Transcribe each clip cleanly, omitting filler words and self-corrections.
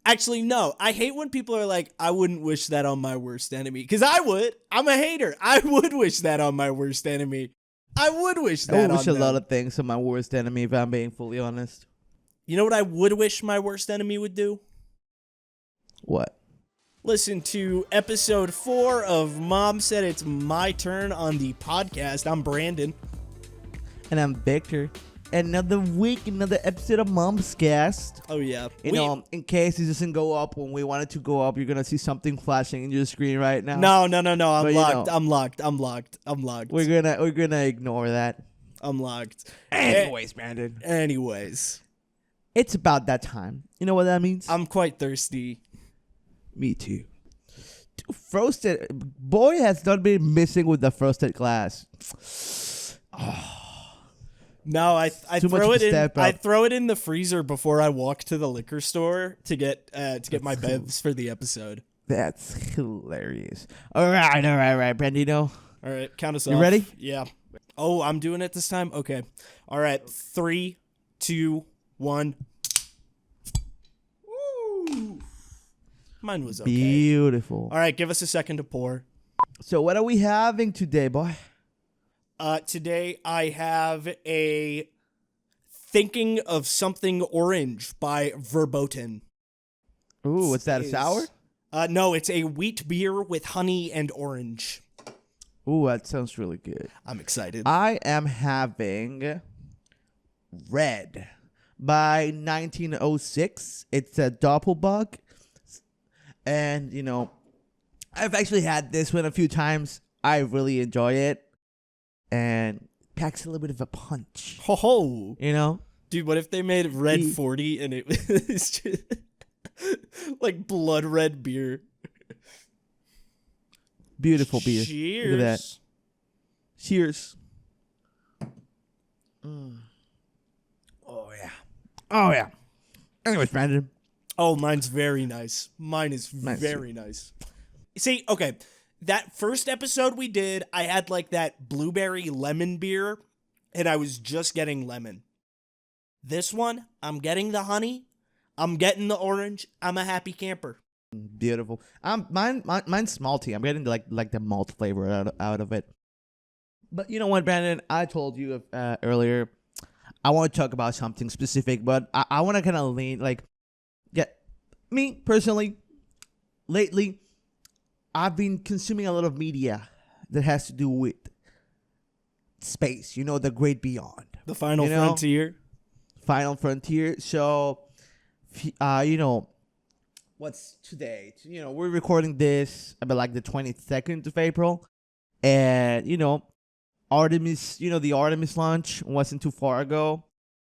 Actually, no. I hate when people are like, I wouldn't wish that on my worst enemy. Because I would. I'm a hater. I would wish that on my worst enemy. I would wish that I wish on a lot them. of things on my worst enemy, if I'm being fully honest. You know what I would wish my worst enemy would do? What? Listen to episode 4 of Mom Said It's My Turn on the podcast. I'm Brandon. And I'm Victor. Another week, another episode of Momscast. Oh, yeah. You know, in case it doesn't go up when we want it to go up, you're going to see something flashing in your screen right now. No. I'm locked. We're gonna ignore that. I'm locked. Anyways, Brandon. Anyways. It's about that time. You know what that means? I'm quite thirsty. Me too. Frosted. Boy has not been missing with the frosted glass. No, I throw it in. I throw it in the freezer before I walk to the liquor store to get my bevs for the episode. That's hilarious. All right, Brandino. All right, count us off. You ready? Yeah. Oh, I'm doing it this time. Okay. All right. 3, 2, 1. Woo! Mine was okay. Beautiful. All right, give us a second to pour. So, what are we having today, boy? Today I have a Thinking of Something Orange by Verboten. Ooh, what's that, a sour? No, it's a wheat beer with honey and orange. Ooh, that sounds really good. I'm excited. I am having Red by 1906. It's a Doppelbock. And, you know, I've actually had this one a few times. I really enjoy it. And packs a little bit of a punch. Ho ho. You know? Dude, what if they made Red 40 and it was just like blood red beer? Beautiful beer. Cheers. Look at that. Cheers. Oh, yeah. Oh, yeah. Anyways, Brandon. Oh, mine's very nice. Mine is very nice. See, okay. That first episode we did, I had like that blueberry lemon beer, and I was just getting lemon. This one, I'm getting the honey, I'm getting the orange, I'm a happy camper. Beautiful. Mine's malty. I'm getting like the malt flavor out of it. But you know what, Brandon? I told you earlier, I want to talk about something specific, but I want to kind of lean me personally. Lately, I've been consuming a lot of media that has to do with space. You know, the great beyond, The final frontier. Final frontier. So, you know. What's today? You know, we're recording this about like the 22nd of April. And, you know, Artemis, you know, the Artemis launch wasn't too far ago.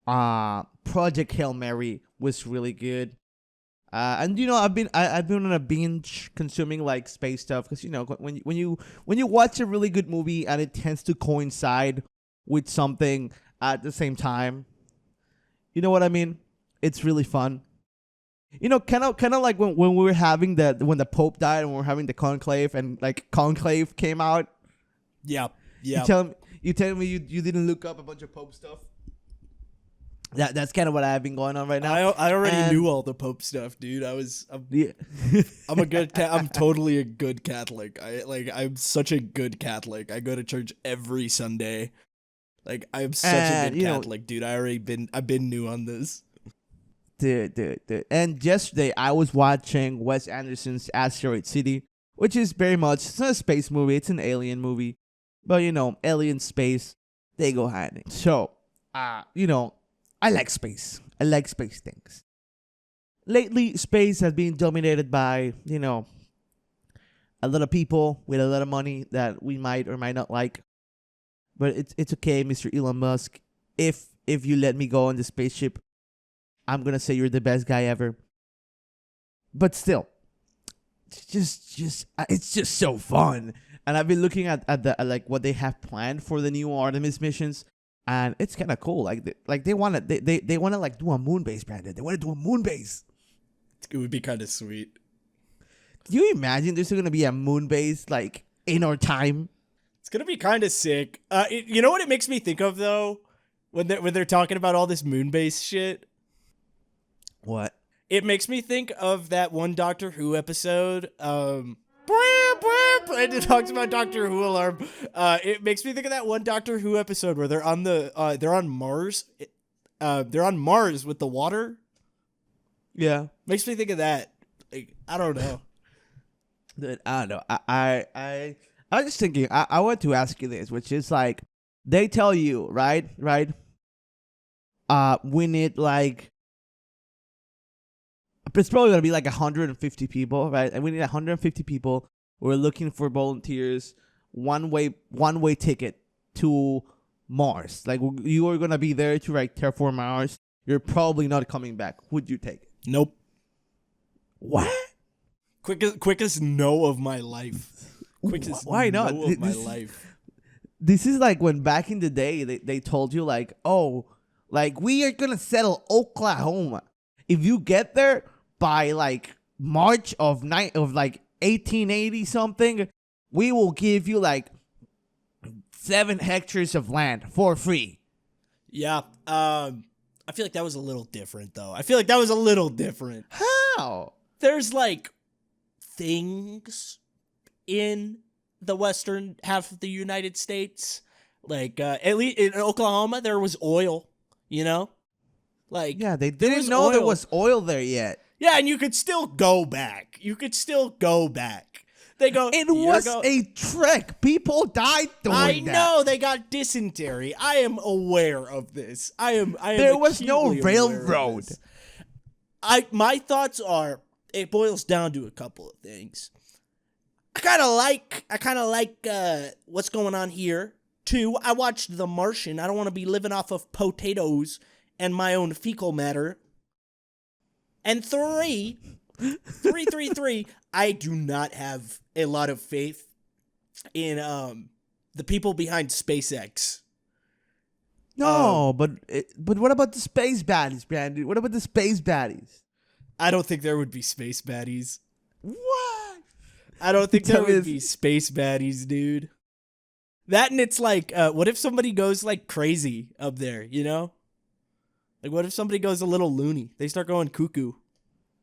Project Hail Mary was really good. And, you know, I've been on a binge consuming like space stuff because, you know, when you watch a really good movie and it tends to coincide with something at the same time, you know what I mean? It's really fun. You know, kind of like when we were having when the Pope died and we were having the conclave and like Conclave came out. Yeah. You tell me you didn't look up a bunch of Pope stuff. That's kind of what I have been going on right now. I already knew all the Pope stuff, dude. I'm totally a good Catholic. I'm such a good Catholic. I go to church every Sunday. Like I'm such a good Catholic, dude. I've been new on this. Dude. And yesterday, I was watching Wes Anderson's Asteroid City, which is very much, it's not a space movie, it's an alien movie. But, you know, alien space, they go hand in. So, you know, I like space. I like space things. Lately, space has been dominated by, you know, a lot of people with a lot of money that we might or might not like. But it's okay, Mr. Elon Musk. If you let me go on the spaceship, I'm going to say you're the best guy ever. But still, it's just so fun. And I've been looking at like what they have planned for the new Artemis missions, and it's kind of cool. They want to like do a moon base, Brandon. They want to do a moon base. It would be kind of sweet. Do you imagine there's going to be a moon base like in our time? It's going to be kind of sick. You know what it makes me think of though, when they're talking about all this moon base shit? What? It makes me think of that one Doctor Who episode. And it talks about Doctor Who alarm. It makes me think of that one Doctor Who episode where they're on Mars. They're on Mars with the water. Yeah. Makes me think of that. Like, I don't know. Dude, I don't know. I was just thinking. I want to ask you this, which is like, they tell you, right? We need like, it's probably gonna be like 150 people, right? And we need 150 people. We're looking for volunteers. One way ticket to Mars. Like, you are gonna be there to like terraform Mars. You're probably not coming back. Would you take it? Nope. What? Quickest no of my life. Quickest Why not? no of my life. This is like when back in the day they told you like, oh, like, we are gonna settle Oklahoma. If you get there by like March of 1880 something, we will give you like 7 hectares of land for free. Yeah. I feel like that was a little different though. How? There's like things in the western half of the United States. Like, at least in Oklahoma, there was oil, you know? Like, yeah, they didn't know there was oil there yet. Yeah, and you could still go back. They go, it was a trek. People died doing that. I know, they got dysentery. I am aware of this. I am there was no acutely railroad. My thoughts are, it boils down to a couple of things. I kind of like what's going on here. 2, I watched The Martian. I don't want to be living off of potatoes and my own fecal matter. And 3, I do not have a lot of faith in the people behind SpaceX. No, but what about the space baddies, Brandon? What about the space baddies? I don't think there would be space baddies. What? I don't think there would be space baddies, dude. That, and it's like, what if somebody goes like crazy up there, you know? Like, what if somebody goes a little loony? They start going cuckoo.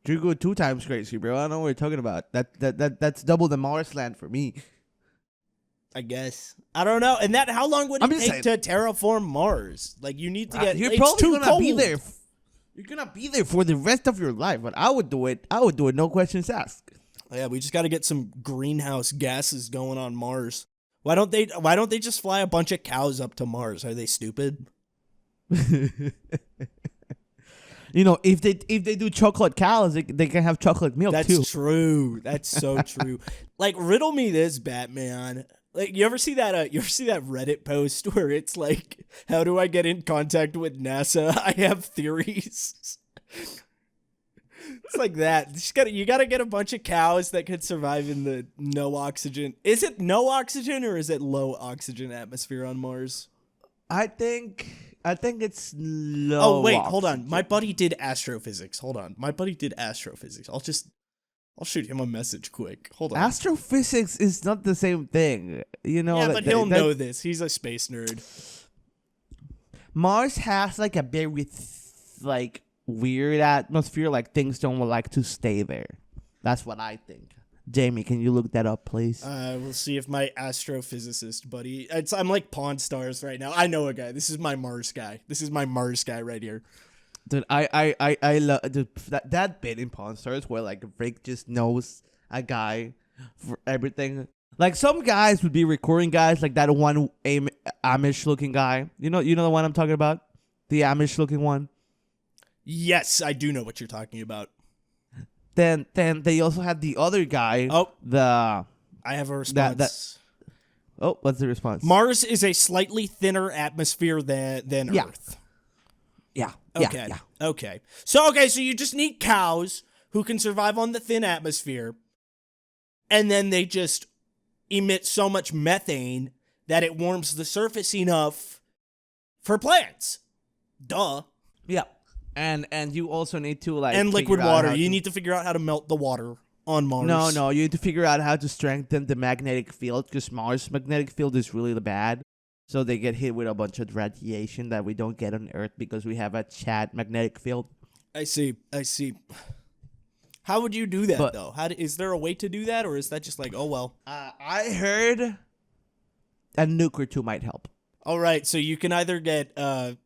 You go 2 times crazy, bro. I don't know what you're talking about. That's double the Mars land for me. I guess. I don't know. And how long would it take to terraform Mars? Like, you need to get. You're it's probably too gonna cold. be there. You're gonna be there for the rest of your life. But I would do it. No questions asked. Yeah, we just got to get some greenhouse gases going on Mars. Why don't they just fly a bunch of cows up to Mars? Are they stupid? You know, if they do chocolate cows, they can have chocolate milk too. That's true. That's so true. Like, riddle me this, Batman. Like, you ever see that Reddit post where it's like, how do I get in contact with NASA? I have theories. It's like that. You gotta get a bunch of cows that could survive in the no oxygen. Is it no oxygen or is it low oxygen atmosphere on Mars? I think it's low. Oh wait, oxygen. hold on. My buddy did astrophysics. I'll shoot him a message quick. Hold on. Astrophysics is not the same thing, you know. Yeah, but he'll know this. He's a space nerd. Mars has like a very weird atmosphere. Like, things don't like to stay there. That's what I think. Jamie, can you look that up, please? We'll see if my astrophysicist buddy. I'm like Pawn Stars right now. I know a guy. This is my Mars guy right here. Dude, I love that bit in Pawn Stars where like Rick just knows a guy for everything. Like, some guys would be recording guys like that one Amish looking guy. You know the one I'm talking about? The Amish looking one? Yes, I do know what you're talking about. Then they also had the other guy. Oh, I have a response. What's the response? Mars is a slightly thinner atmosphere than Earth. Yeah. Okay. Yeah. Okay. So you just need cows who can survive on the thin atmosphere, and then they just emit so much methane that it warms the surface enough for plants. Duh. Yeah. And you also need to and liquid water. You need to figure out how to melt the water on Mars. No, you need to figure out how to strengthen the magnetic field, because Mars' magnetic field is really bad. So they get hit with a bunch of radiation that we don't get on Earth because we have a chat magnetic field. I see. How would you do that, But though? Is there a way to do that, or is that just like, oh, well? I heard a nuke or two might help. All right, so you can either get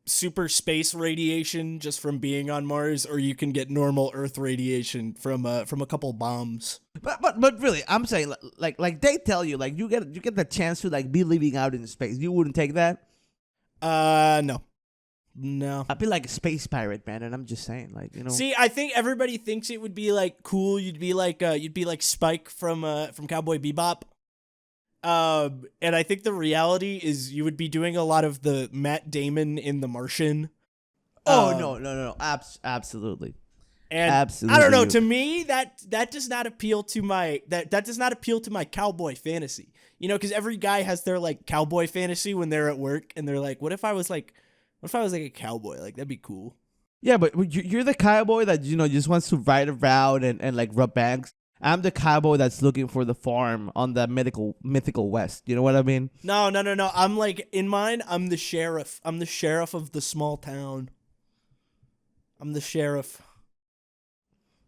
super space radiation just from being on Mars, or you can get normal Earth radiation from a couple bombs. But really, I'm saying like they tell you like you get the chance to like be living out in space. You wouldn't take that? No. I'd be like a space pirate, man, and I'm just saying, like, you know. See, I think everybody thinks it would be like cool. You'd be like Spike from Cowboy Bebop. And I think the reality is you would be doing a lot of the Matt Damon in The Martian. Oh no, absolutely. And absolutely. I don't know. To me, that does not appeal to my that does not appeal to my cowboy fantasy. You know, because every guy has their like cowboy fantasy when they're at work, and they're like, what if I was like a cowboy? Like, that'd be cool. Yeah, but you're the cowboy that, you know, just wants to ride around and like rob banks. I'm the cowboy that's looking for the farm on the mythical West. You know what I mean? No. I'm like, in mine, I'm the sheriff. I'm the sheriff of the small town. I'm the sheriff.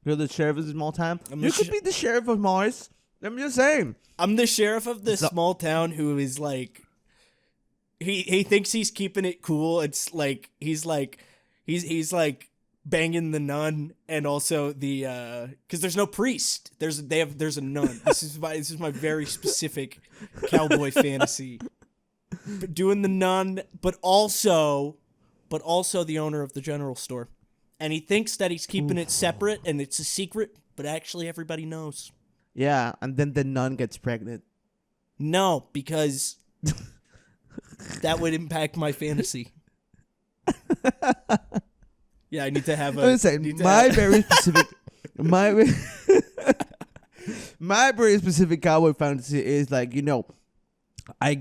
You're the sheriff of the small town? You could be the sheriff of Mars. I'm just saying. I'm the sheriff of the small town who is like, he thinks he's keeping it cool. It's like, he's like banging the nun, and also the because there's no priest. There's a nun. This is my very specific cowboy fantasy. But doing the nun, but also the owner of the general store, and he thinks that he's keeping it separate and it's a secret, but actually everybody knows. Yeah, and then the nun gets pregnant. No, because that would impact my fantasy. Yeah, I need to have a. Very specific. My very specific cowboy fantasy is like, you know, I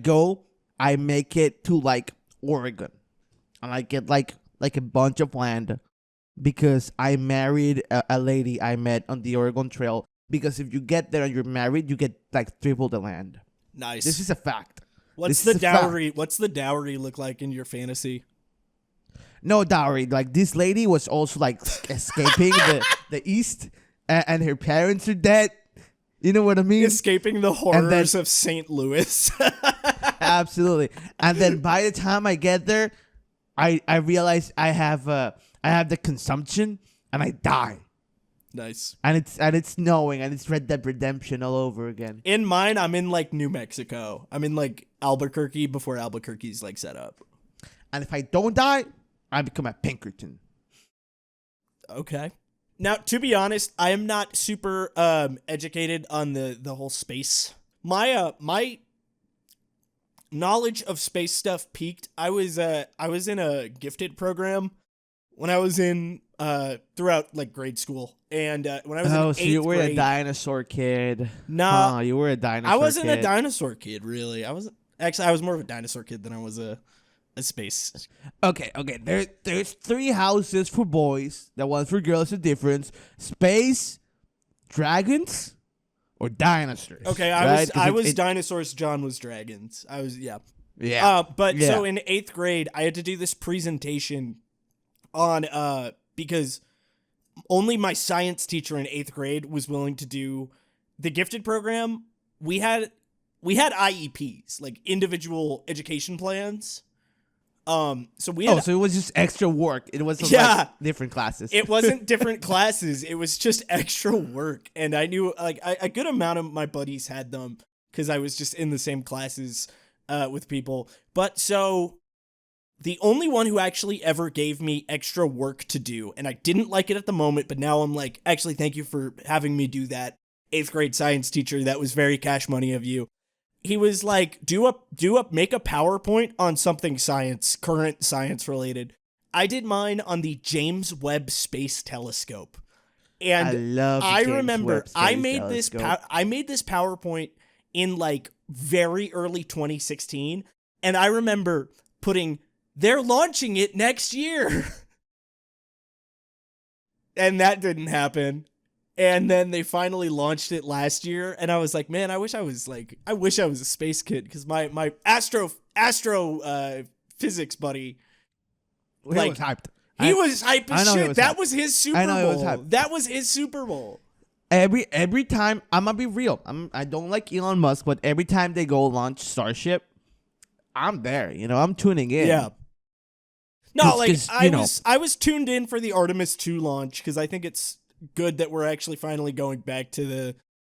make it to like Oregon, and I get like a bunch of land because I married a lady I met on the Oregon Trail. Because if you get there and you're married, you get like triple the land. Nice. This is a fact. What's the dowry? What's the dowry look like in your fantasy? No dowry. Like, this lady was also like escaping the East, and her parents are dead. You know what I mean? Escaping the horrors of St. Louis. Absolutely. And then by the time I get there, I realize I have the consumption and I die. Nice. And it's snowing, and it's Red Dead Redemption all over again. In mine, I'm in like New Mexico. I'm in like Albuquerque before Albuquerque's like set up. And if I don't die, I become a Pinkerton. Okay. Now, to be honest, I am not super educated on the whole space. My knowledge of space stuff peaked. I was in a gifted program when I was in throughout like grade school, and when I was in 8th so you were grade, a dinosaur kid. No, you were a dinosaur. I wasn't kid. a dinosaur kid, really. I was more of a dinosaur kid than I was a space. Okay. There's 3 houses for boys. The ones for girls are different. Space, dragons, or dinosaurs. Okay, I was dinosaurs. John was dragons. Yeah. So in 8th grade, I had to do this presentation on because only my science teacher in 8th grade was willing to do the gifted program. We had IEPs, like individual education plans. So it was just extra work. It wasn't like different classes. It wasn't different classes. It was just extra work. And I knew like a good amount of my buddies had them because I was just in the same classes with people. But so the only one who actually ever gave me extra work to do, and I didn't like it at the moment, but now I'm like, actually, thank you for having me do that, 8th grade science teacher. That was very cash money of you. He was like, make a PowerPoint on something current science related. I did mine on the James Webb Space Telescope. And I remember I made this PowerPoint in like very early 2016. And I remember they're launching it next year. And that didn't happen. And then they finally launched it last year, and I was like, man, I wish I was a space kid, because my astro physics buddy, was hyped. He was hype as shit. That was his Super Bowl. I know he was hype. That was his Super Bowl. Every time, I'm gonna be real. I don't like Elon Musk, but every time they go launch Starship, I'm there. I'm tuning in. Yeah. No, like I was tuned in for the Artemis 2 launch because I think it's good that we're actually finally going back to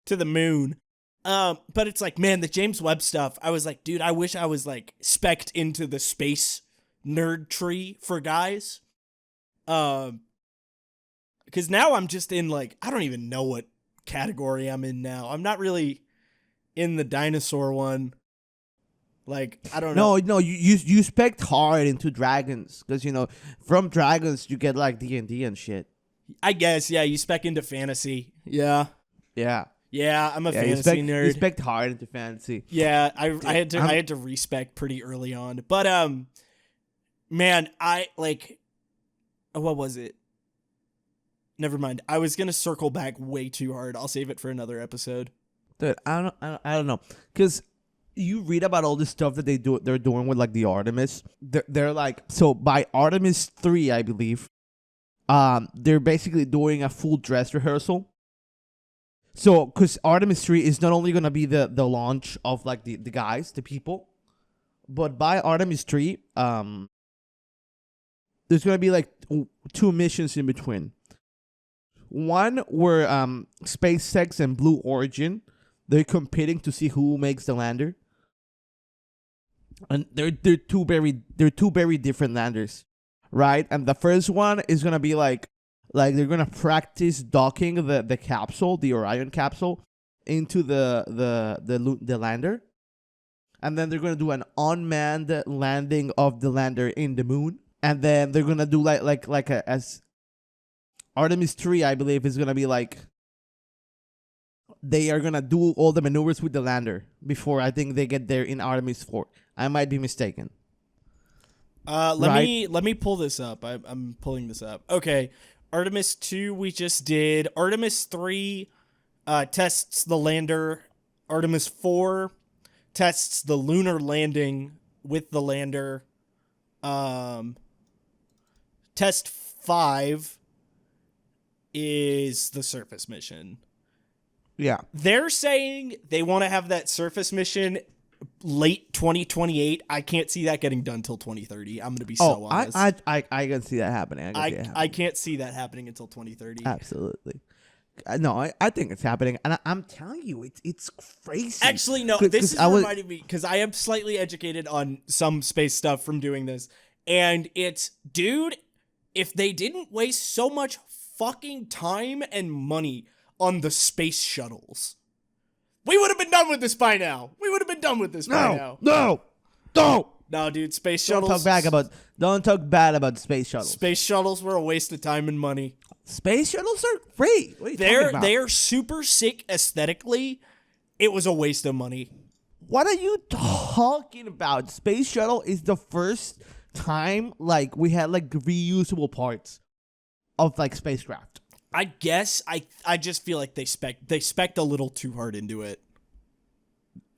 the moon. But it's like, man, the James Webb stuff. I was like, dude, I wish I was like specced into the space nerd tree for guys. Because now I'm just in like, I don't even know what category I'm in now. I'm not really in the dinosaur one. Like, I don't know. No, you spec hard into dragons because from dragons you get like D&D and shit. I guess, yeah. You spec into fantasy. Yeah. Yeah. Yeah, I'm a fantasy nerd. You spec hard into fantasy. Yeah, I had to respec pretty early on, but man, I like. What was it? Never mind. I was gonna circle back way too hard. I'll save it for another episode. Dude, I don't know, because you read about all this stuff that they're doing with like the Artemis. They're like, so by Artemis 3, I believe, they're basically doing a full dress rehearsal. So, because Artemis 3 is not only gonna be the launch of like the guys, the people, but by Artemis 3, there's gonna be like 2 missions in between. One where SpaceX and Blue Origin, they're competing to see who makes the lander, and they're two very different landers, right? And the first one is gonna be like they're gonna practice docking the capsule, the Orion capsule, into the lander, and then they're gonna do an unmanned landing of the lander in the moon, and then they're gonna do as Artemis 3, I believe, is gonna be like they are gonna do all the maneuvers with the lander before I think they get there in Artemis 4. I might be mistaken. Let me pull this up. I'm pulling this up. Okay. Artemis 2 we just did. Artemis 3 tests the lander. Artemis 4 tests the lunar landing with the lander. Test 5 is the surface mission. Yeah. They're saying they want to have that surface mission late 2028. I can't see that getting done till 2030. I'm going to be so honest. I can see that happening. I can't see that happening until 2030. Absolutely. No, I think it's happening, and I'm telling you, it's crazy. Actually, no, this is reminding me because I am slightly educated on some space stuff from doing this, and it's, dude, if they didn't waste so much fucking time and money on the space shuttles, we would have been done with this by now. No, dude, space shuttles. Don't talk bad about space shuttles. Space shuttles were a waste of time and money. Space shuttles are great. What are you talking about? They're super sick aesthetically. It was a waste of money. What are you talking about? Space shuttle is the first time like we had like reusable parts of like spacecraft. I guess I just feel like they spec'd a little too hard into it.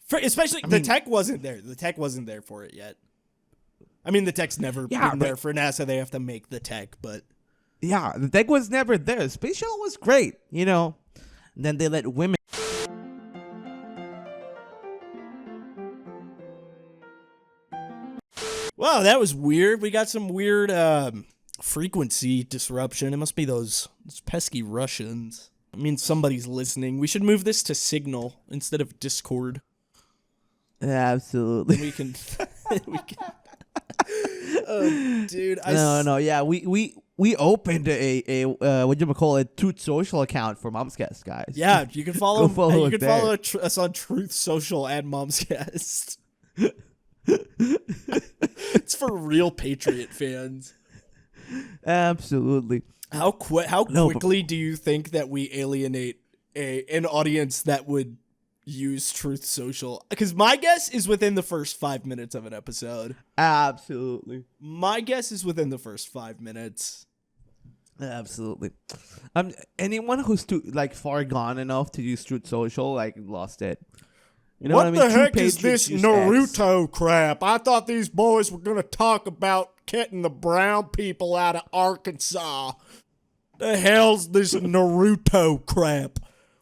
The tech wasn't there. The tech wasn't there for it yet. I mean, the tech's never been there for NASA. They have to make the tech, but yeah, the tech was never there. Space shuttle was great, And then they let women. Wow, that was weird. We got some weird frequency disruption. It must be those pesky Russians. I mean, somebody's listening. We should move this to Signal instead of Discord. Absolutely. We can. Oh, dude. No. Yeah, we opened a what you call it, Truth Social account for Momscast, guys. Yeah, you can follow. You can follow us on Truth Social and Momscast. It's for real Patriot fans. Absolutely. How quickly do you think that we alienate an audience that would use Truth Social? Because my guess is within the first 5 minutes of an episode. Absolutely. My guess is within the first 5 minutes. Absolutely. Anyone who's far gone enough to use Truth Social, lost it. You know what I mean? What the True heck is patriots this use Naruto crap? I thought these boys were going to talk about getting the brown people out of Arkansas. The hell's this Naruto crap?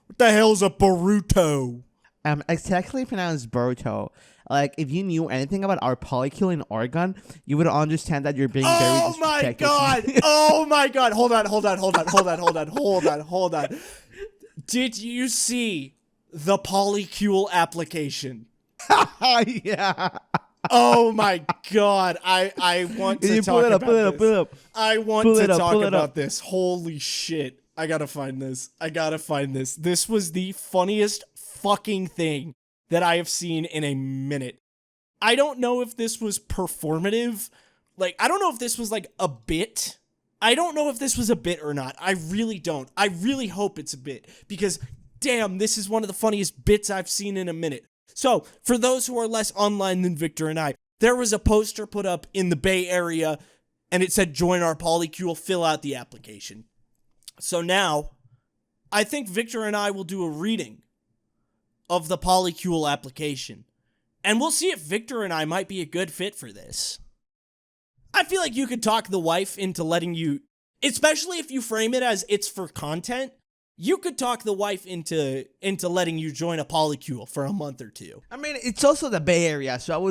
What the hell's a Boruto? It's actually pronounced Boruto. Like, if you knew anything about our Polycule in Oregon, you would understand that you're being very Oh my disrespectful. god! Oh my god! Hold on. Did you see the Polycule application? Yeah. Oh my god! I want to talk about this. Pull it up. I want to talk about this. Holy shit! I gotta find this. This was the funniest fucking thing that I have seen in a minute. I don't know if this was performative. Like, I don't know if this was like a bit. I don't know if this was a bit or not. I really don't. I really hope it's a bit, because damn, this is one of the funniest bits I've seen in a minute. So, for those who are less online than Victor and I, there was a poster put up in the Bay Area, and it said, join our Polycule, fill out the application. So now, I think Victor and I will do a reading of the Polycule application, and we'll see if Victor and I might be a good fit for this. I feel like you could talk the wife into letting you, especially if you frame it as it's for content, you could talk the wife into letting you join a Polycule for a month or two. I mean, it's also the Bay Area, so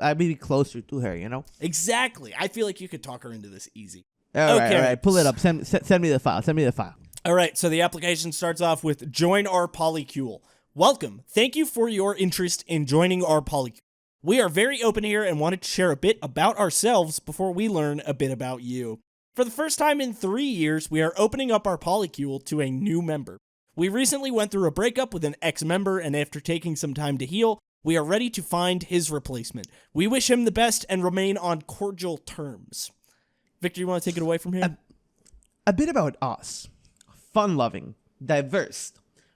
I'd be closer to her, you know? Exactly. I feel like you could talk her into this easy. All right. Pull it up. Send me the file. All right, so the application starts off with, join our Polycule. Welcome. Thank you for your interest in joining our Polycule. We are very open here and wanted to share a bit about ourselves before we learn a bit about you. For the first time in 3 years, we are opening up our Polycule to a new member. We recently went through a breakup with an ex-member, and after taking some time to heal, we are ready to find his replacement. We wish him the best and remain on cordial terms. Victor, you want to take it away from here? A bit about us. Fun-loving, diverse,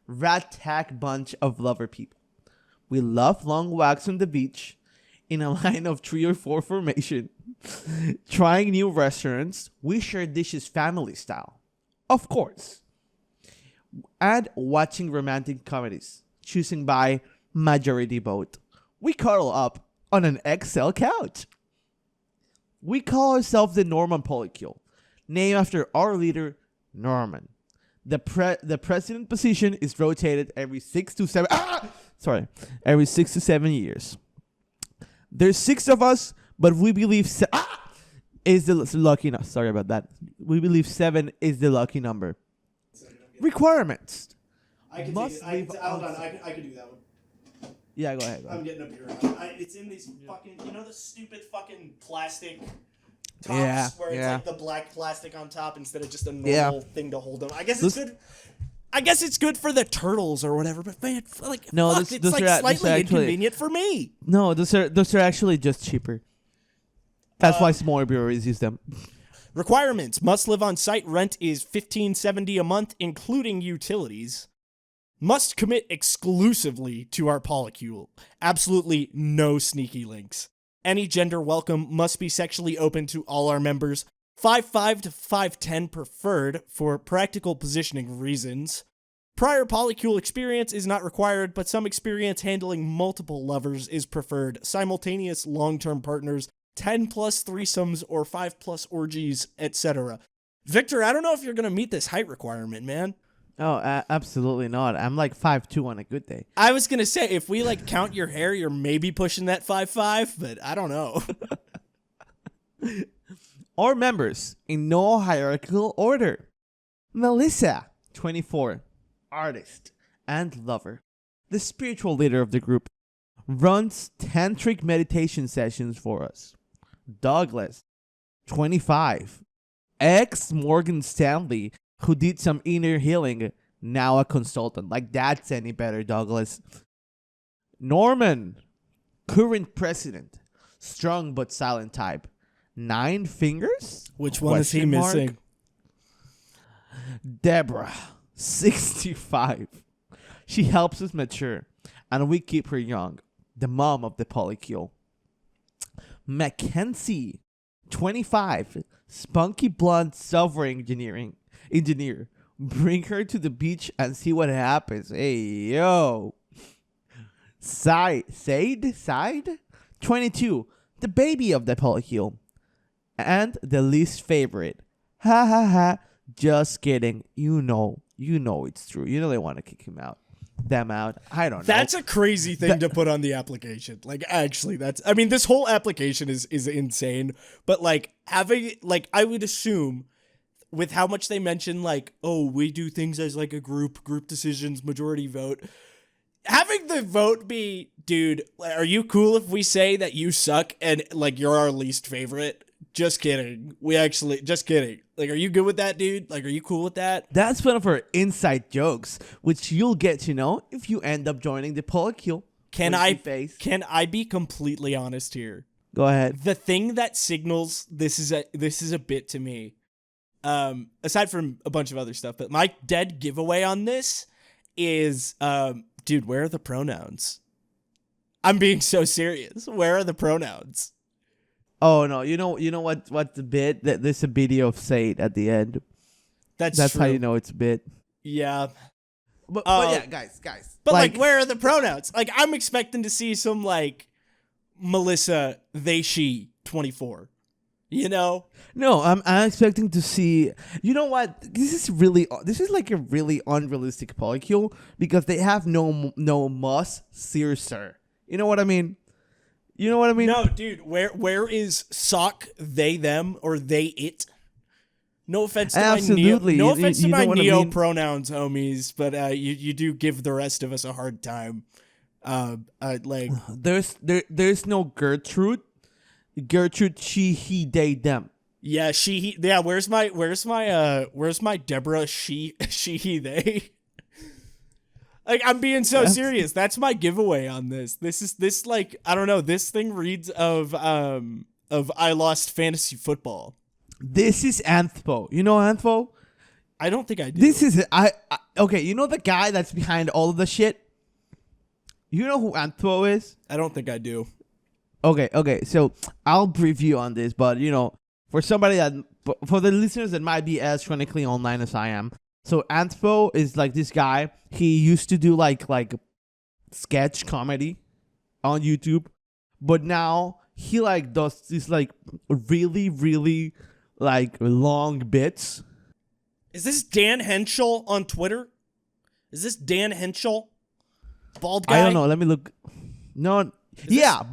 rat-tack bunch of lover people. We love long walks on the beach in a line of 3 or 4 formation. Trying new restaurants. We share dishes family style. Of course. And watching romantic comedies. Choosing by majority vote. We cuddle up on an XL couch. We call ourselves the Norman Polycule, named after our leader, Norman. The president position is rotated every 6 to 7 years. There's 6 of us, but we believe is the lucky number. Sorry about that. We believe 7 is the lucky number. Requirements. I can take it. Hold on. I can do that one. Yeah, go ahead. I'm getting up here. It's in these fucking, the stupid fucking plastic tops where it's like the black plastic on top instead of just a normal thing to hold them. I guess it's good. I guess it's good for the turtles or whatever, but man, it's slightly inconvenient for me. No, those are actually just cheaper. That's why smaller breweries use them. Requirements: must live on site. Rent is $15.70 a month, including utilities. Must commit exclusively to our Polycule. Absolutely no sneaky links. Any gender welcome. Must be sexually open to all our members. 5'5" to 5'10" preferred for practical positioning reasons. Prior Polycule experience is not required, but some experience handling multiple lovers is preferred. Simultaneous long-term partners, 10+ threesomes or 5+ orgies, etc. Victor, I don't know if you're going to meet this height requirement, man. Oh, absolutely not. I'm like 5'2" on a good day. I was going to say, if we count your hair, you're maybe pushing that 5'5", but I don't know. Our members, in no hierarchical order. Melissa, 24, artist and lover, the spiritual leader of the group, runs tantric meditation sessions for us. Douglas, 25, ex-Morgan Stanley, who did some inner healing, now a consultant. Like, that's any better, Douglas. Norman, current president, strong but silent type. 9 fingers? Which one is he missing? Deborah, 65. She helps us mature, and we keep her young. The mom of the Polycule. Mackenzie, 25. Spunky blonde software engineer. Bring her to the beach and see what happens. Hey, yo. Side 22, the baby of the Polycule, and the least favorite. Ha ha ha. Just kidding. You know it's true. You know they want to kick him out. Them out. I don't know. That's a crazy thing to put on the application. Like, actually, this whole application is insane. But like having, like, I would assume with how much they mention, like, oh, we do things as like a group decisions, majority vote. Having the vote be, dude, are you cool if we say that you suck and like you're our least favorite? Just kidding. Just kidding. Like, are you good with that, dude? Like, are you cool with that? That's one of our inside jokes, which you'll get to know if you end up joining the Polycule. Can I be completely honest here? Go ahead. The thing that signals this is a bit to me, aside from a bunch of other stuff, but my dead giveaway on this is, dude, where are the pronouns? I'm being so serious. Where are the pronouns? Oh no, you know what's the bit? That there's a video of Said at the end. That's true. How you know it's a bit. Yeah. But yeah, guys. But like, where are the pronouns? Like, I'm expecting to see some like Melissa, they, she, 24. You know? No, I'm expecting to see. You know what? This is like a really unrealistic Polycule because they have no must, sir. You know what I mean? No, dude, where is sock, they, them, or they, it? No offense to Absolutely. No offense to my neo I mean? pronouns, homies, but you do give the rest of us a hard time. Like, there's no Gertrude. Gertrude, she, he, they, them. Yeah, she, he, yeah. Where's my Deborah? She, he, they. Like, I'm being so serious. That's my giveaway on this. This like, I don't know. This thing reads of I lost fantasy football. This is Anthpo. You know Anthpo? I don't think I do. This is okay. You know the guy that's behind all of the shit. You know who Anthpo is? I don't think I do. Okay. So I'll brief you on this, but for the listeners that might be as chronically online as I am. So Anthpo is like this guy. He used to do like sketch comedy on YouTube, but now he like does these like really, really like long bits. Is this Dan Henschel on Twitter? Is this Dan Henschel? Bald guy? I don't know. Let me look. No.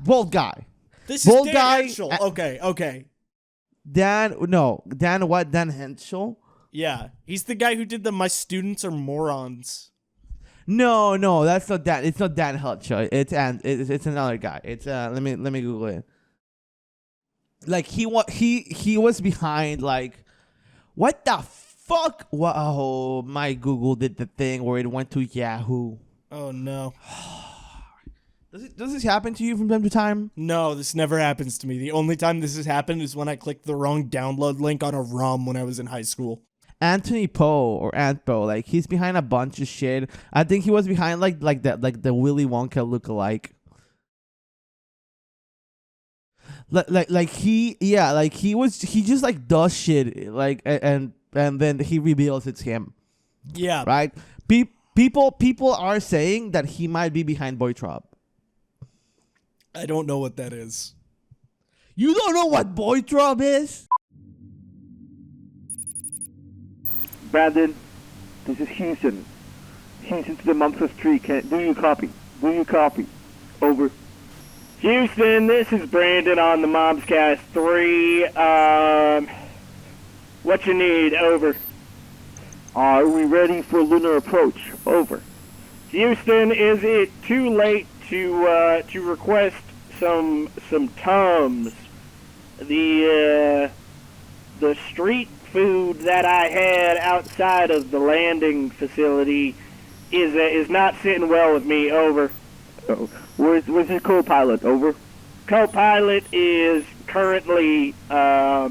Bald guy. This is Dan Henschel. Okay. Dan what? Dan Henschel? Yeah, he's the guy who did the "My students are morons." No, that's not Dan. It's not Dan Henschel. It's another guy. It's let me Google it. Like he was behind like, what the fuck? Wow, my Google did the thing where it went to Yahoo. Oh no. Does this happen to you from time to time? No, this never happens to me. The only time this has happened is when I clicked the wrong download link on a ROM when I was in high school. Anthony Poe or Antpo, like he's behind a bunch of shit. I think he was behind like the Willy Wonka lookalike. He just like does shit like and then he reveals it's him. Yeah. Right? People are saying that he might be behind Boytrop. I don't know what that is. You don't know what Boytrop is? Brandon, this is Houston. Houston to the Momscast tree. Do you copy? Over. Houston, this is Brandon on the Momscast 3. What you need? Over. Are we ready for lunar approach? Over. Houston, is it too late to request some Tums? The street food that I had outside of the landing facility is not sitting well with me. Over. Oh, where's your co-pilot? Over. Co-pilot is currently how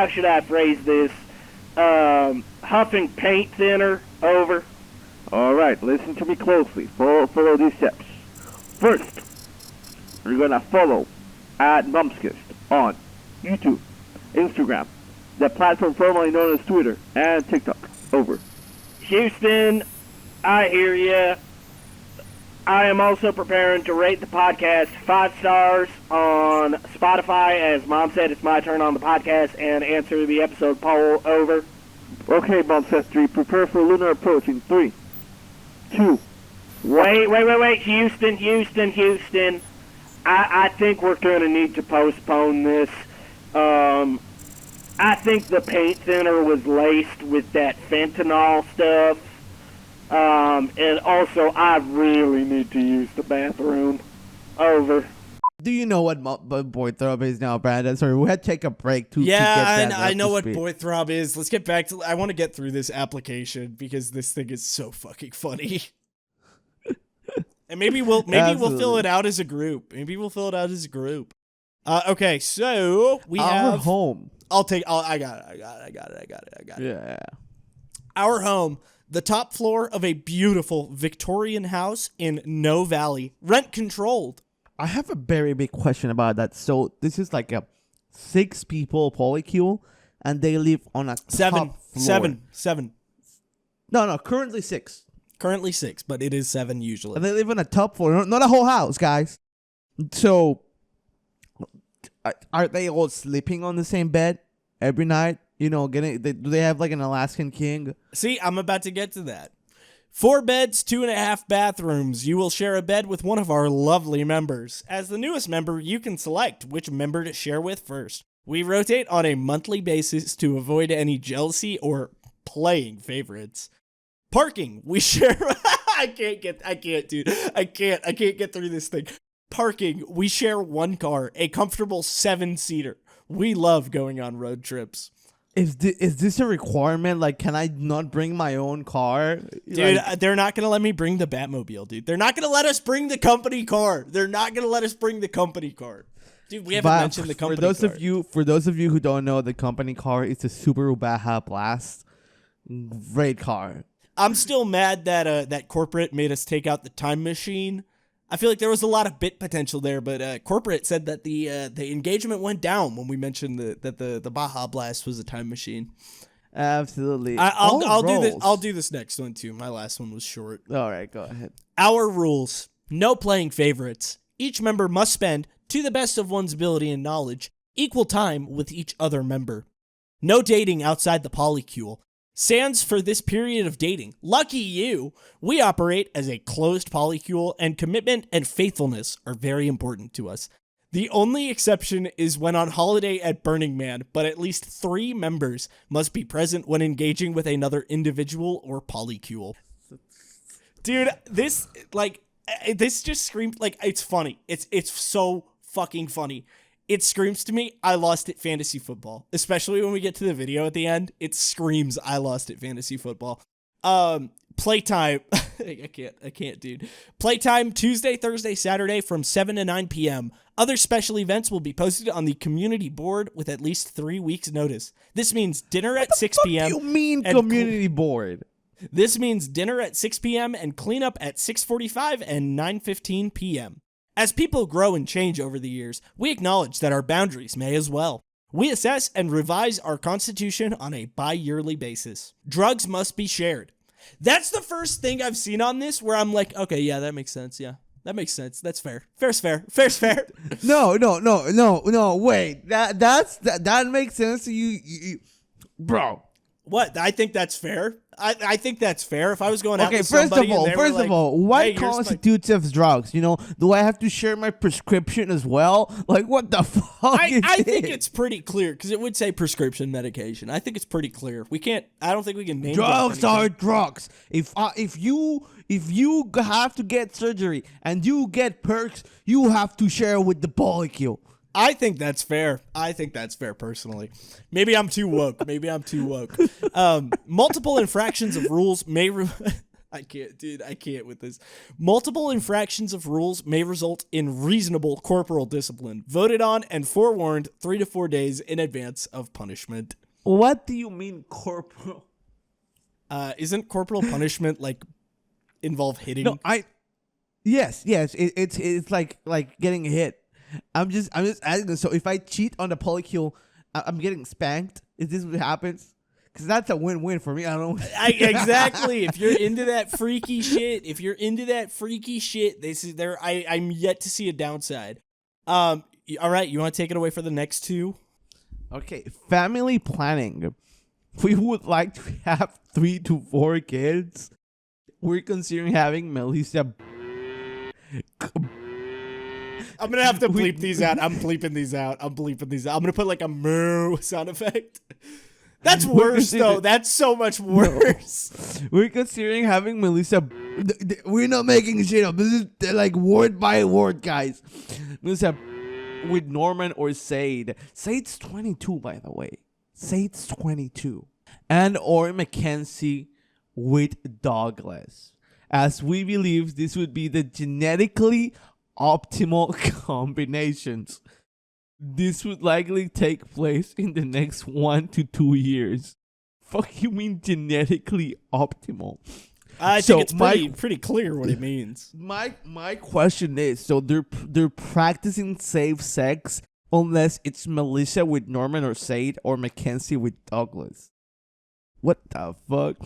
should I phrase this? Huffing paint thinner. Over. All right, listen to me closely. Follow these steps. First, you're gonna follow at Momscast on YouTube, Instagram, the platform formerly known as Twitter, and TikTok. Over. Houston, I hear ya. I am also preparing to rate the podcast 5 stars on Spotify, as Mom said it's my turn on the podcast, and answer the episode poll. Over. Okay, Momscast, prepare for lunar approach in 3, 2. Wait. Houston. I think we're going to need to postpone this. I think the paint thinner was laced with that fentanyl stuff. And also, I really need to use the bathroom. Over. Do you know what boy throb is now, Brandon? Sorry, we had to take a break to get that I know what speed. boy throb is. Let's get back to. I want to get through this application because this thing is so fucking funny. And maybe we'll fill it out as a group. Okay, so we have our home. I got it. Yeah. Our home, the top floor of a beautiful Victorian house in No Valley, rent controlled. I have a very big question about that. So this is like a 6 people polycule, and they live on a top floor. Seven. No, currently 6. Currently 6, but it is 7 usually. And they live on a top floor, not a whole house, guys. So, are they all sleeping on the same bed every night? You know, do they have like an Alaskan king? See, I'm about to get to that. 4 beds, 2.5 bathrooms. You will share a bed with one of our lovely members. As the newest member, you can select which member to share with first. We rotate on a monthly basis to avoid any jealousy or playing favorites. Parking, we share. I can't get through this thing. Parking, we share 1 car, a comfortable 7-seater. We love going on road trips. Is this a requirement? Like, can I not bring my own car? Dude, like, they're not going to let me bring the Batmobile, dude. They're not going to let us bring the company car. Dude, we haven't mentioned the company car. For those of you who don't know, the company car is a Subaru Baja Blast. Great car. I'm still mad that that corporate made us take out the time machine. I feel like there was a lot of bit potential there, but corporate said that the engagement went down when we mentioned that the Baja Blast was a time machine. Absolutely. I'll do this next one too. My last one was short. All right, go ahead. Our rules: no playing favorites. Each member must spend, to the best of one's ability and knowledge, equal time with each other member. No dating outside the polycule. Sans for this period of dating. Lucky you! We operate as a closed polycule, and commitment and faithfulness are very important to us. The only exception is when on holiday at Burning Man, but at least 3 members must be present when engaging with another individual or polycule. Dude, this just screams, like, it's funny. It's so fucking funny. It screams to me, I lost at fantasy football. Especially when we get to the video at the end. It screams, I lost at fantasy football. Playtime. I can't, dude. Playtime Tuesday, Thursday, Saturday from 7 to 9 p.m. Other special events will be posted on the community board with at least 3 weeks notice. This means dinner at 6 p.m. What do you mean community board? This means dinner at 6 p.m. and cleanup at 6:45 and 9:15 p.m. As people grow and change over the years, we acknowledge that our boundaries may as well. We assess and revise our constitution on a bi-yearly basis. Drugs must be shared. That's the first thing I've seen on this where I'm like, okay, yeah, that makes sense. Yeah, that makes sense. That's fair. Fair's fair. Fair's fair. No. Wait, that makes sense to you, bro. What? I think that's fair. I think that's fair. If I was going out with first somebody of all, what constitutes as drugs? You know, do I have to share my prescription as well? Like, what the fuck? I think it's pretty clear because it would say prescription medication. I think it's pretty clear. I don't think we can name drugs are drugs. If you have to get surgery and you get perks, you have to share with the polycule. I think that's fair. Personally. Maybe I'm too woke. Multiple infractions of rules may... I can't with this. Multiple infractions of rules may result in reasonable corporal discipline, voted on and forewarned 3 to 4 days in advance of punishment. What do you mean corporal? Isn't corporal punishment like involve hitting? No, Yes. It's like getting hit. I'm just asking. So if I cheat on the polycule, I'm getting spanked. Is this what happens? Because that's a win-win for me. I don't. Exactly. If you're into that freaky shit, this is there. I'm yet to see a downside. All right, you want to take it away for the next two? Okay, family planning. We would like to have 3 to 4 kids. We're considering having Melissa. I'm gonna have to bleep these out. I'm bleeping these out. I'm gonna put like a moo sound effect. That's worse though. That's so much worse. No. We're considering having Melissa. We're not making shit up. This is like word by word, guys. Melissa with Norman or Sade. Sade's 22, by the way. Sade's 22. And or Mackenzie with Douglas. As we believe this would be the genetically optimal combinations. This would likely take place in the next 1 to 2 years. Fuck you mean genetically optimal? I think it's pretty clear what it means. My question is, so they're practicing safe sex unless it's Melissa with Norman or Sade or Mackenzie with Douglas. What the fuck?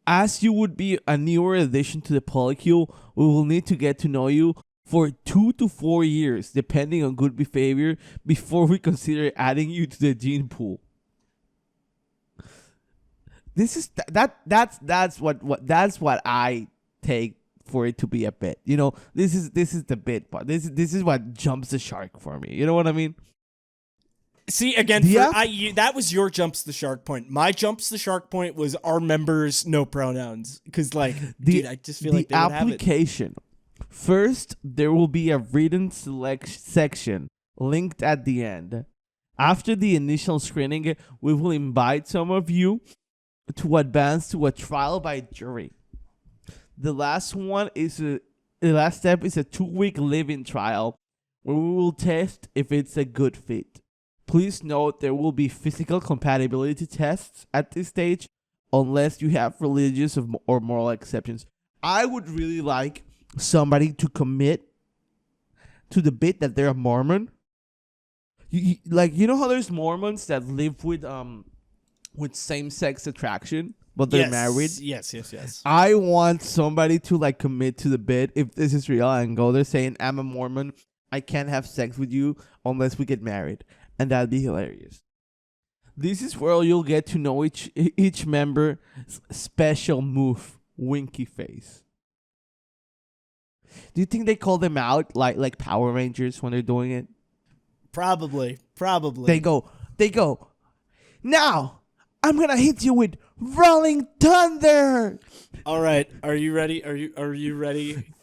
As you would be a newer addition to the Polycule, we will need to get to know you for 2 to 4 years, depending on good behavior, before we consider adding you to the gene pool. This is that's what I take for it to be a bit. You know, this is the bit part. This is what jumps the shark for me. You know what I mean? See, again, that was your jumps the shark point. My jumps the shark point was our members no pronouns, because dude, I just feel like they would have it. The application. First, there will be a written section linked at the end. After the initial screening, we will invite some of you to advance to a trial by jury. The last step is a 2-week live-in trial where we will test if it's a good fit. Please note there will be physical compatibility tests at this stage unless you have religious or moral exceptions. I would really like somebody to commit to the bit that they're a Mormon. You know how there's Mormons that live with same-sex attraction, but they're married? Yes. I want somebody to commit to the bit, if this is real, and go there saying, I'm a Mormon, I can't have sex with you unless we get married. And that'd be hilarious. This is where you'll get to know each member's special move, winky face. Do you think they call them out like Power Rangers when they're doing it? Probably. They go, now I'm gonna hit you with Rolling Thunder. All right, are you ready? Are you ready?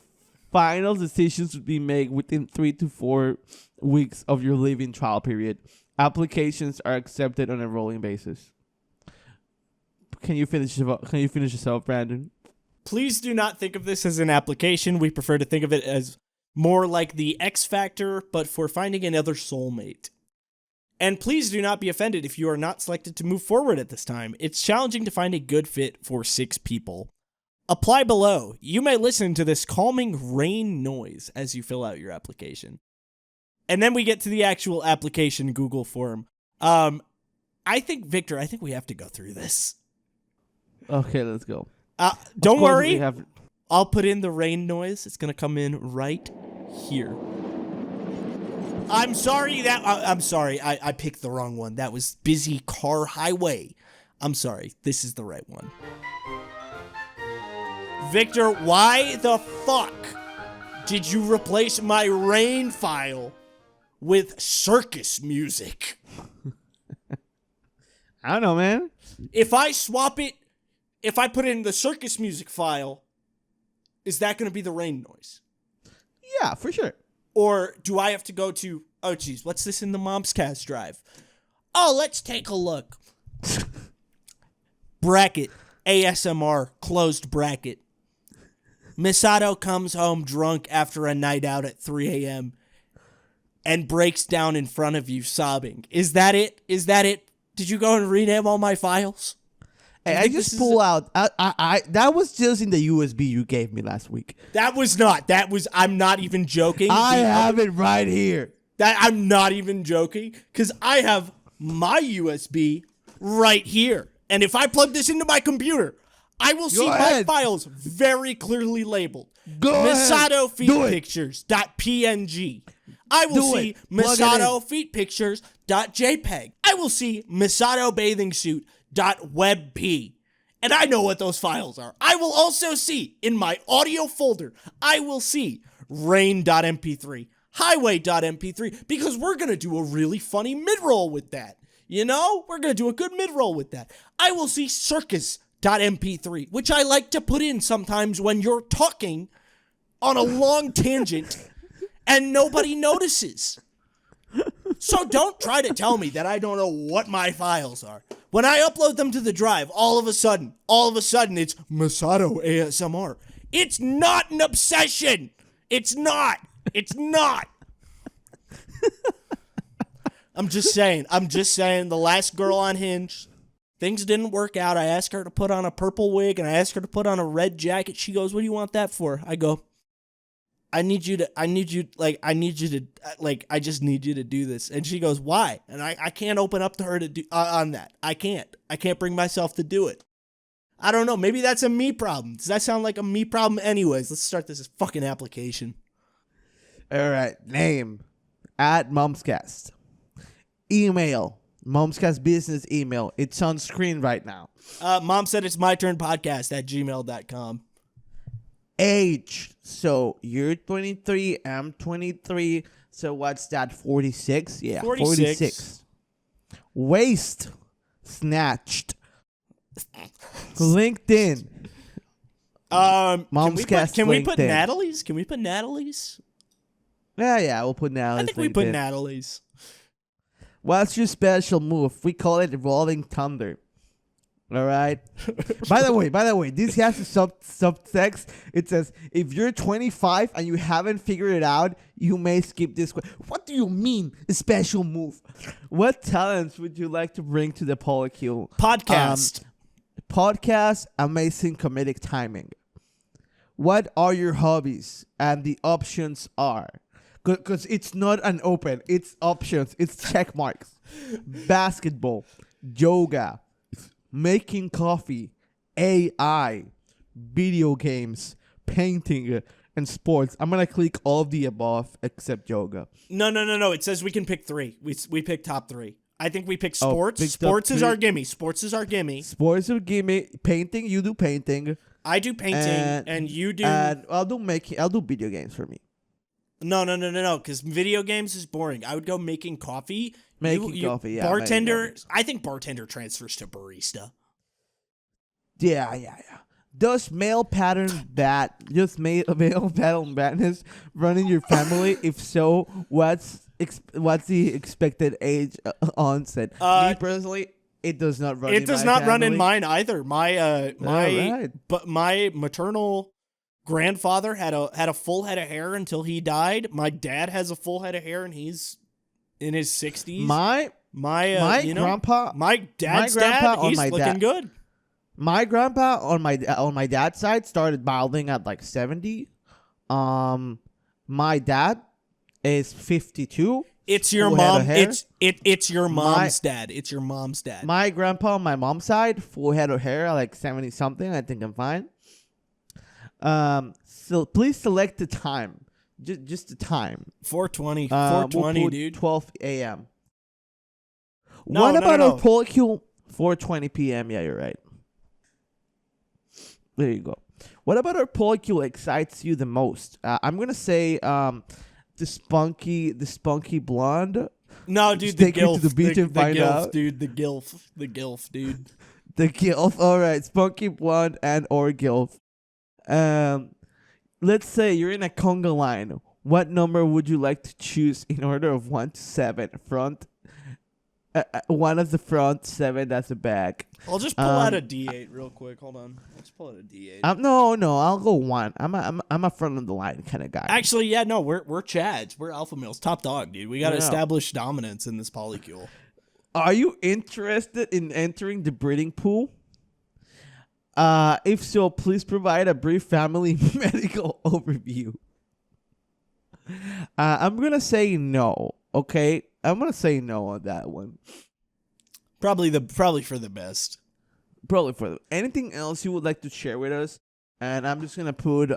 Final decisions would be made within 3 to 4 weeks of your live-in trial period. Applications are accepted on a rolling basis. Can you finish yourself, Brandon? Please do not think of this as an application. We prefer to think of it as more like the X Factor, but for finding another soulmate. And please do not be offended if you are not selected to move forward at this time. It's challenging to find a good fit for 6 people. Apply below. You may listen to this calming rain noise as you fill out your application. And then we get to the actual application Google form. Victor, I think we have to go through this. Okay, let's go. Don't worry. I'll put in the rain noise. It's going to come in right here. I'm sorry. I picked the wrong one. That was Busy Car Highway. I'm sorry. This is the right one. Victor, why the fuck did you replace my rain file with circus music? I don't know, man. If I put in the circus music file, is that going to be the rain noise? Yeah, for sure. Or do I have to go to, oh geez, what's this in the Momscast drive? Oh, let's take a look. Bracket, ASMR, closed bracket. Misato comes home drunk after a night out at 3 a.m. and breaks down in front of you sobbing. Is that it? Did you go and rename all my files? Hey, I just pull out. That was just in the USB you gave me last week. That was not. I'm not even joking. I have it right here. I'm not even joking because I have my USB right here. And if I plug this into my computer, I will see my files very clearly labeled. Misato feet pictures.png. I will see Misato feet pictures.jpg. I will see Misato bathing suit.webp. And I know what those files are. I will also see in my audio folder, I will see rain.mp3, highway.mp3, because we're going to do a really funny midroll with that. You know, we're going to do a good midroll with that. I will see circus.mp3, which I like to put in sometimes when you're talking on a long tangent and nobody notices. So don't try to tell me that I don't know what my files are. When I upload them to the drive, all of a sudden, it's Misato ASMR. It's not an obsession. It's not. I'm just saying, the last girl on Hinge, things didn't work out. I asked her to put on a purple wig and I asked her to put on a red jacket. She goes, "What do you want that for?" I go, I just need you to do this. And she goes, "Why?" And I can't open up to her to do on that. I can't bring myself to do it. I don't know. Maybe that's a me problem. Does that sound like a me problem? Anyways, let's start this fucking application. All right. Name @Momscast. Email Momscast business email. It's on screen right now. momsaiditsmyturnpodcast @gmail.com. Age. So you're 23, I'm 23. So what's that? 46? Yeah, 46. Waist. Snatched. LinkedIn. Momscast. Can we put Natalie's? Can we put Natalie's? Yeah, we'll put Natalie's. I think we put Natalie's. What's your special move? We call it Rolling Thunder. All right. By the way, this has a subtext. It says, if you're 25 and you haven't figured it out, you may skip this. What do you mean, a special move? What talents would you like to bring to the Polycule? Podcast, amazing comedic timing. What are your hobbies? And the options are, because it's not an open, it's options, it's check marks. Basketball, yoga, making coffee, AI, video games, painting, and sports. I'm going to click all of the above except yoga. No. It says we can pick 3. We pick top 3. I think we pick sports. Sports is our gimme. Sports is our gimme. Painting, you do painting. I do painting, and you do... And I'll do video games for me. No, because video games is boring. I would go making coffee. Coffee, yeah. Bartender, I think bartender transfers to barista. Yeah. Does male pattern badness run in your family? If so, what's the expected age onset? Me personally, it does not run. It does not run in mine either. My maternal grandfather had a full head of hair until he died. My dad has a full head of hair and he's in his 60s. My dad's dad, he's looking good. My grandpa on my dad's side started balding at like 70. My dad is 52. It's your mom. It's your mom's dad. It's your mom's dad. My grandpa on my mom's side, full head of hair, like 70 something. I think I'm fine. So please select the time. Just the time. 4:20. 4:20, we'll dude. 12 a.m. What about our Polycule? 4:20 p.m. Yeah, you're right. There you go. What about our Polycule excites you the most? I'm gonna say the spunky blonde. No, dude, the gilf. To the beach and find out. Dude, the gilf, dude. The gilf. All right, spunky blonde and or gilf. Let's say you're in a conga line. What number would you like to choose in order of 1 to 7? Front. 1 at the front, 7 at the back. I'll just pull out a D8 real quick. Hold on. Let's pull out a D8. No, I'll go 1. I'm a front of the line kind of guy. Actually, yeah, no, we're Chads. We're alpha males, top dog, dude. We got to establish dominance in this Polycule. Are you interested in entering the breeding pool? If so, please provide a brief family medical overview. I'm gonna say no. Okay, I'm gonna say no on that one. Probably for the best. Probably for anything else you would like to share with us. And I'm just gonna put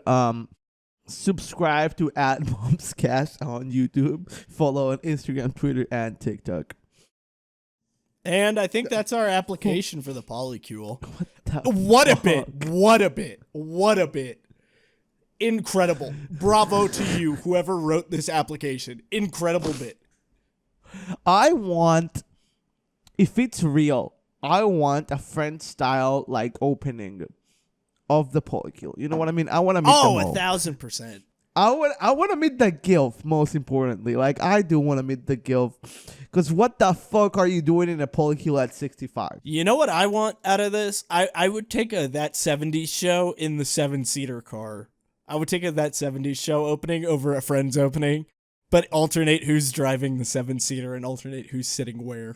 subscribe to @Momscast on YouTube, follow on Instagram, Twitter, and TikTok. And I think that's our application for the Polycule. What a bit. What a bit. Incredible. Bravo to you, whoever wrote this application. Incredible bit. I want, if it's real, I want a friend style like opening of the Polycule. You know what I mean? I want to meet them all. 1,000%. I want to meet the GILF, most importantly. Like, I do want to meet the GILF. Because what the fuck are you doing in a Polycule at 65? You know what I want out of this? I would take That 70s Show in the 7-seater car. I would take That 70s Show opening over a Friends opening, but alternate who's driving the 7-seater and alternate who's sitting where.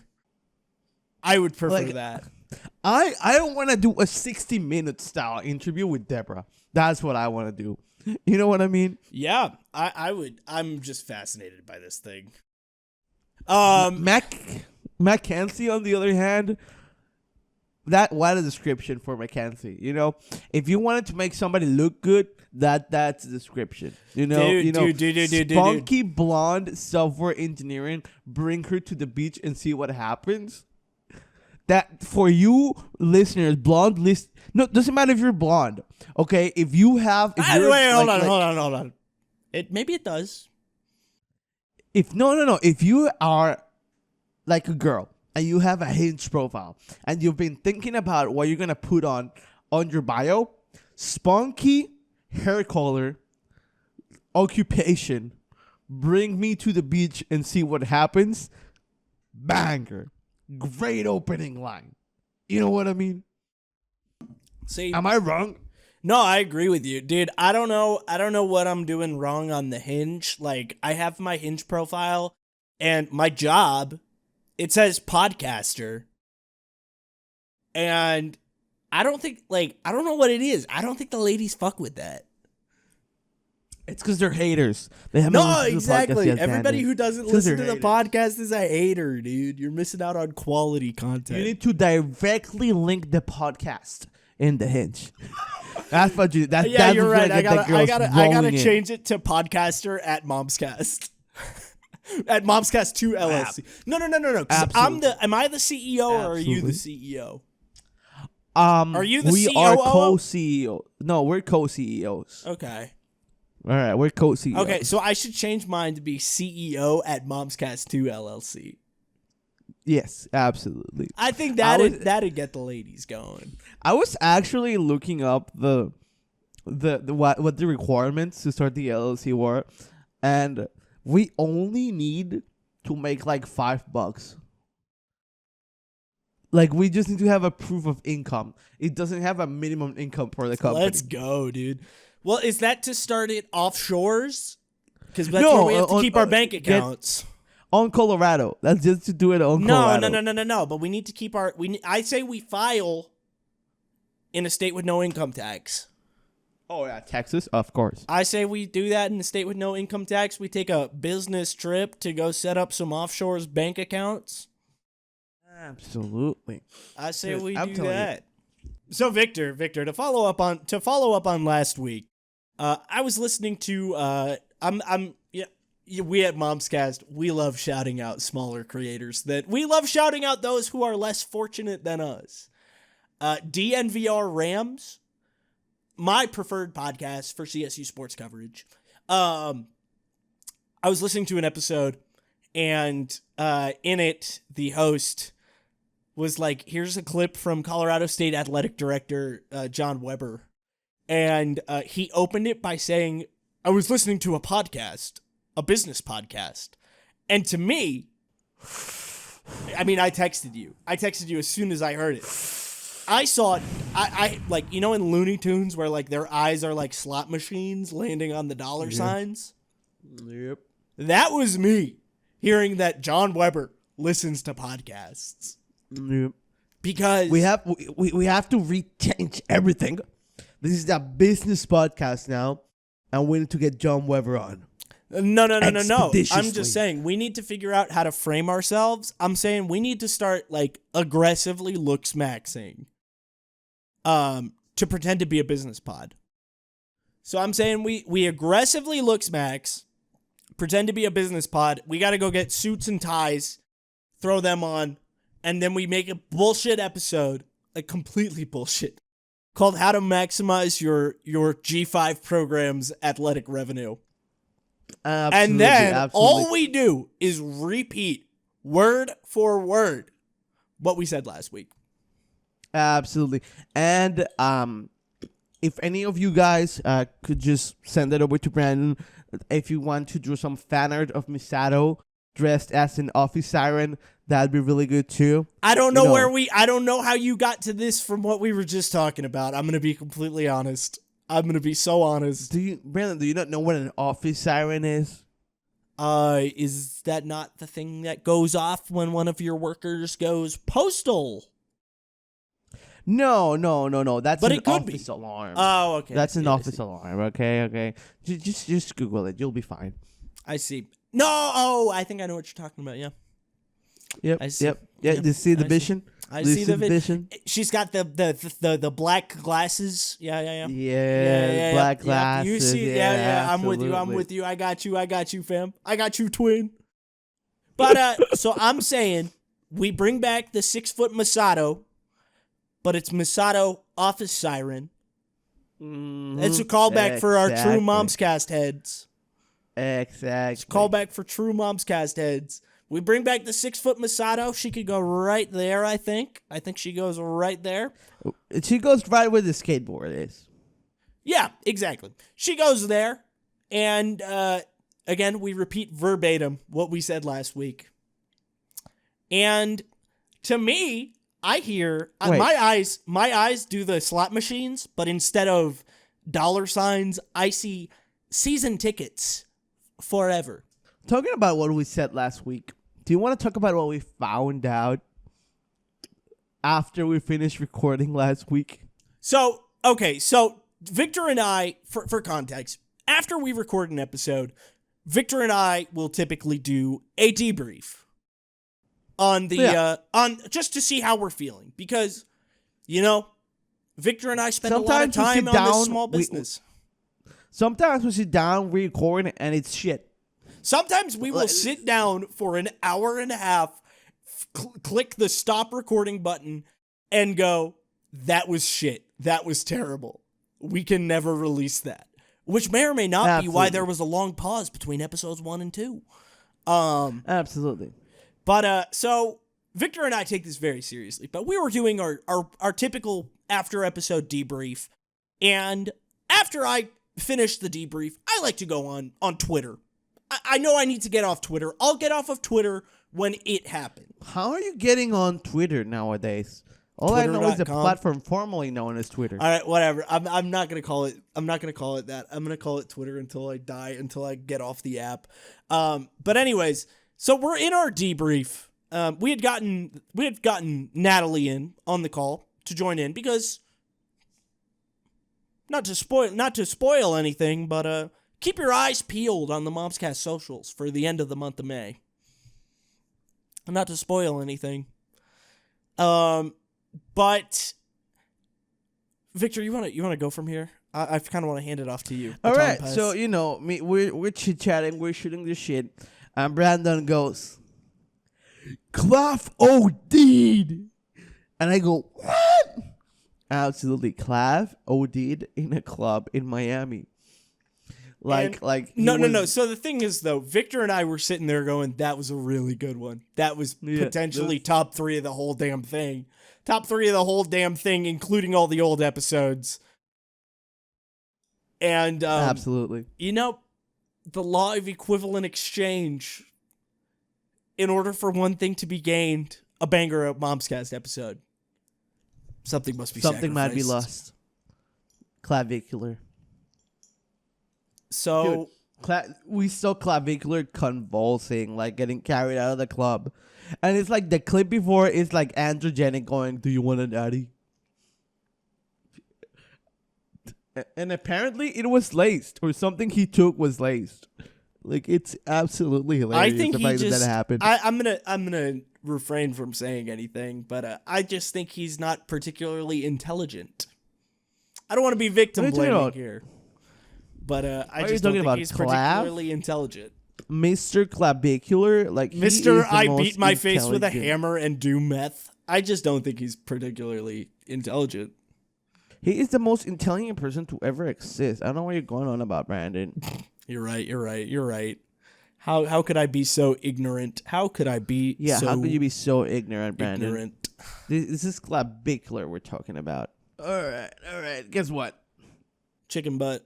I would prefer that. I don't want to do a 60-minute style interview with Deborah. That's what I want to do. You know what I mean? Yeah, I would. I'm just fascinated by this thing. Mackenzie, on the other hand, what a description for Mackenzie. You know, if you wanted to make somebody look good, that's the description. You know, spunky blonde software engineering, bring her to the beach and see what happens. That for you listeners, blonde no, doesn't matter if you're blonde. Okay, if you have, hold on. Maybe it does. If you are like a girl and you have a Hinge profile and you've been thinking about what you're gonna put on your bio, spunky hair color, occupation, bring me to the beach and see what happens. Banger. Great opening line. You know what I mean? See, am I wrong? No, I agree with you, dude. I don't know what I'm doing wrong on the Hinge. Like, I have my Hinge profile and my job, it says podcaster. And I don't know what it is. I don't think the ladies fuck with that. It's because they're haters. They have no, exactly. Everybody who doesn't listen to the podcast is a hater, dude. You're missing out on quality content. You need to directly link the podcast in the Hinge. That's what you. Yeah, you're right. I gotta change it to podcaster at Momscast. At Momscast 2 LLC. No. Am I the CEO or are you the CEO? Are you the we COO? We are co-CEO. No, we're co-CEOs. Okay. All right, we're co-CEOs. Okay, so I should change mine to be CEO at Momscast 2 LLC. Yes, absolutely. I think that'd get the ladies going. I was actually looking up the what the requirements to start the LLC were, and we only need to make like $5. Like, we just need to have a proof of income. It doesn't have a minimum income for the company. Let's go, dude. Well, is that to start it offshores? Because that's where we have to keep our bank accounts. On Colorado. That's just to do it on Colorado. No. But we need to keep our... I say we file in a state with no income tax. Oh, yeah. Texas? Of course. I say we do that in a state with no income tax. We take a business trip to go set up some offshores bank accounts. Absolutely. I say we do that. So Victor, to follow up on last week, I was listening to we at Momscast, we love shouting out smaller creators. We love shouting out those who are less fortunate than us. DNVR Rams, my preferred podcast for CSU sports coverage. I was listening to an episode, and in it, the host was like, here's a clip from Colorado State Athletic Director John Weber. And he opened it by saying, I was listening to a podcast, a business podcast. And to me, I mean, I texted you as soon as I heard it. I saw it, I like, you know, in Looney Tunes where like their eyes are like slot machines landing on the dollar signs? Yep. That was me hearing that John Weber listens to podcasts. Yep. Because we have to rechange everything. This is a business podcast now, and we need to get John Weber on. No. I'm Expeditiously. just saying we need to figure out how to frame ourselves. I'm saying we need to start like aggressively looks maxing to pretend to be a business pod. So I'm saying we aggressively looks max, pretend to be a business pod. We got to go get suits and ties, throw them on, and then we make a bullshit episode, like completely bullshit, called How to Maximize Your G5 Program's Athletic Revenue. Absolutely, And then absolutely. all we do is repeat word for word what we said last week. Absolutely. And if any of you guys could just send it over to Brandon, if you want to draw some fan art of Misato dressed as an office siren, that'd be really good too. I don't know I don't know how you got to this from what we were just talking about. I'm going to be completely honest. I'm going to be so honest. Brandon, do you not know what an office siren is? Is that not the thing that goes off when one of your workers goes postal? No. That's But an it could office be. alarm. Oh, okay. That's an I office see. alarm. Okay. Just Google it. You'll be fine. I see. No, I think I know what you're talking about. Yeah. Yep. I see. Yep. Yeah. Yep. Do you see the I see. vision? I Do you see the vision. She's got the black glasses. Yeah. Yeah. Black glasses. You see? Yeah. I'm with you. I got you, fam. I got you, twin. But so I'm saying we bring back the 6-foot Masato, but it's Masato office siren. Mhm. It's a callback for our true Exactly. Momscast heads. Exactly. It's a callback for true Momscast heads. We bring back the 6-foot Masato. She could go right there, I think. I think she goes right there. She goes right where the skateboard is. Yeah, exactly. She goes there. And again, we repeat verbatim what we said last week. And to me, I hear Wait. my eyes do the slot machines, but instead of dollar signs, I see season tickets forever. Talking about what we said last week, do you want to talk about what we found out after we finished recording last week? So Victor and I, for context, after we record an episode, Victor and I will typically do a debrief on the on just to see how we're feeling, because Victor and I spend Sometimes a lot we of time sit on this down, small we- business. Sometimes we sit down, we record, and it's shit. Sometimes we will sit down for an hour and a half, click the stop recording button, and go, that was shit. That was terrible. We can never release that. Which may or may not be why Absolutely. there was a long pause between episodes 1 and 2. Absolutely. But so Victor and I take this very seriously. But we were doing our typical after episode debrief. And after I finish the debrief, I like to go on Twitter. I know I need to get off Twitter. I'll get off of Twitter when it happens. How are you getting on Twitter nowadays? All I know is a Twitter.com. platform formerly known as Twitter. All right, whatever. I'm not gonna call it. I'm not gonna call it that. I'm gonna call it Twitter until I die. Until I get off the app. But anyways, so we're in our debrief. We had gotten Natalie in on the call to join in because not to spoil anything, but keep your eyes peeled on the Momscast socials for the end of the month of May. Not to spoil anything. But Victor, you wanna go from here? I kind of want to hand it off to you. All right, Pass. so we're chit chatting, we're shooting the shit, and Brandon goes, "Clough OD'd," and I go, "What?" Absolutely, Clough OD'd in a club in Miami. No. So the thing is, though, Victor and I were sitting there going, "That was a really good one. That was potentially top 3 of the whole damn thing. Top 3 of the whole damn thing, including all the old episodes." And Absolutely. The law of equivalent exchange. In order for one thing to be gained, a banger of Momscast episode, something must be Something might be sacrificed. lost. Clavicular. So We saw clavicular convulsing, like getting carried out of the club. And it's like the clip before is like androgenic going, "Do you want a daddy?" And apparently it was laced, or something he took was laced. Like, it's absolutely hilarious. I think the he fact just. that happened. I'm gonna refrain from saying anything, but I just think he's not particularly intelligent. I don't want to be victim What are you talking blaming about? here, but I Are you just don't talking think about he's Clav? particularly intelligent. Mr. Clavicular, like he is Mister, the I most beat my face with a intelligent- hammer and do meth. I just don't think he's particularly intelligent. He is the most intelligent person to ever exist. I don't know what you're going on about, Brandon. You're right. How could I be so ignorant? How could I be Yeah, so how could you be so ignorant, Brandon? ignorant? This is clavicular we're talking about. All right. Guess what? Chicken butt.